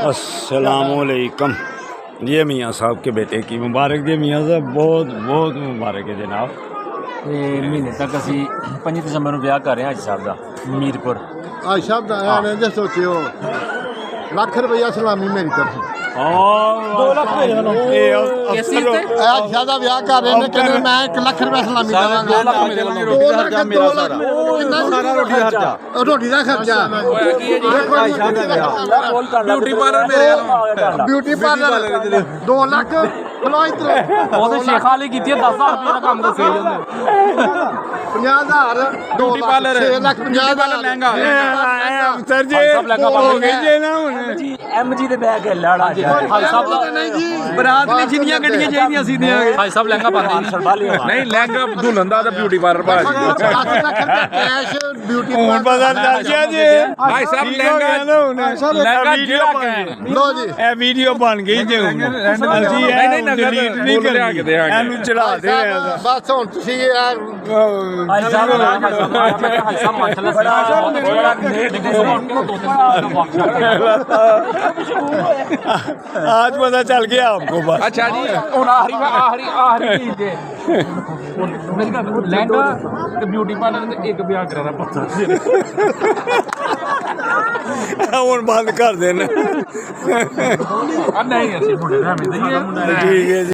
अस्सलामुअलैकुम। ये मियाँ साहब के बेटे की मुबारक जी। मियाँ साहब बहुत बहुत मुबारक है जनाब। महीने तक असी 25 ਦਸੰਬਰ ਨੂੰ ਵਿਆਹ ਕਰ ਰਹੇ ਹਾਂ ਅੱਜ ਸਾਹਿਬ ਦਾ ਮੀਰਪੁਰ। आज शब्द आया ने जे सोचियो लाख रुपया सलामी मेरी तरफ 2 ਲੱਖ ਭੇਜ ਦੇਣਾ आज शाह दा ब्याह कर रहे ने कहने मैं 1 लाख रुपया सलामी देवांगा 2 ਲੱਖ ਮੇਰੇ ਵੱਲੋਂ ਰੋਟੀ ਦਾ ਖਰਚਾ ਮੇਰਾ ਸਾਰਾ सारा रोटी दा खर्चा रोटी दा खर्चा ਹੋਇਆ ਕੀ ਹੈ ਜੀ ਅੱਜ ਸਾਹਿਬ ਦਾ ਵਿਆਹ ਬਿਊਟੀ ਪਾਰਲਰ ਮੇਰੇ ਵੱਲੋਂ ब्यूटी पार्लर 2 लाख खलो इधर ਉਹਦੇ ਸ਼ੇਖਾਂ ਵਾਲੀ ਕੀਤੀ 10,000 ਰੁਪਏ ਦਾ ਕੰਮ ਦੱਸੇ ਜਾਂਦੇ 50,000 beauty parlour 6 lakh 50,000 lehenga sir ji हो गए जे ना हुण ਜੀ ਐਮਜੀ ਦੇ ਬੈਗ ਹੈ ਲਾੜਾ ਜੀ ਭਾਈ ਸਾਹਿਬ ਦਾ नहीं जी ਬਰਾਤ ਲਈ ਜਿੰਨੀਆਂ ਗੱਡੀਆਂ ਚਾਹੀਦੀਆਂ ਅਸੀਂ ਦੇਵਾਂਗੇ ਭਾਈ ਸਾਹਿਬ ਲਹਿੰਗਾ ਪਾਉਂਦੇ ਨਹੀਂ ਲਹਿੰਗਾ ਦੁਲਹਨ ਦਾ ਤਾਂ ਬਿਊਟੀ ਪਾਰਲਰ ਪਾ 10 ਲੱਖ रुपया कैश ब्यूटी ਹੁਣ ਪਤਾ ਲੱਗ ਗਿਆ ਜੀ ਭਾਈ ਸਾਹਿਬ ਲਹਿੰਗਾ ਵੀਡੀਓ लो जी ਇਹ ਵੀਡੀਓ ਬਣ ਗਈ ਜੇ ਹੁਣ ਅਸੀਂ ਇਹ ਡਿਲੀਟ ਨਹੀਂ ਕਰਦੇ ਇਹਨੂੰ ਚੜਾ ਦੇ बस हुन तुसी ਭਾਈ ਸਾਹਿਬ ਭਾਈ ਸਾਹਿਬ ਮਾਸ਼ਾਅੱਲਾ आज पता चल गया आपको बस। अच्छा जी ਹੁਣ ਆਖਰੀ ਚੀਜ਼ ਦੇ ਮੇਰੀ ਗੱਲ ਲਹਿੰਗਾ ਤੇ ਬਿਊਟੀ ਪਾਰਲਰ ਤੇ ਇੱਕ ਵਿਆਹ ਕਰਾਣਾ ਪੱਤਾ ਹੁਣ ਬੰਦ ਕਰ ਦੇਣ ਆ ਨਹੀਂ ਅਸੀਂ ਮੁੰਡੇ ਰਹਿ ਦਈਏ ਠੀਕ ਹੈ ਜੀ।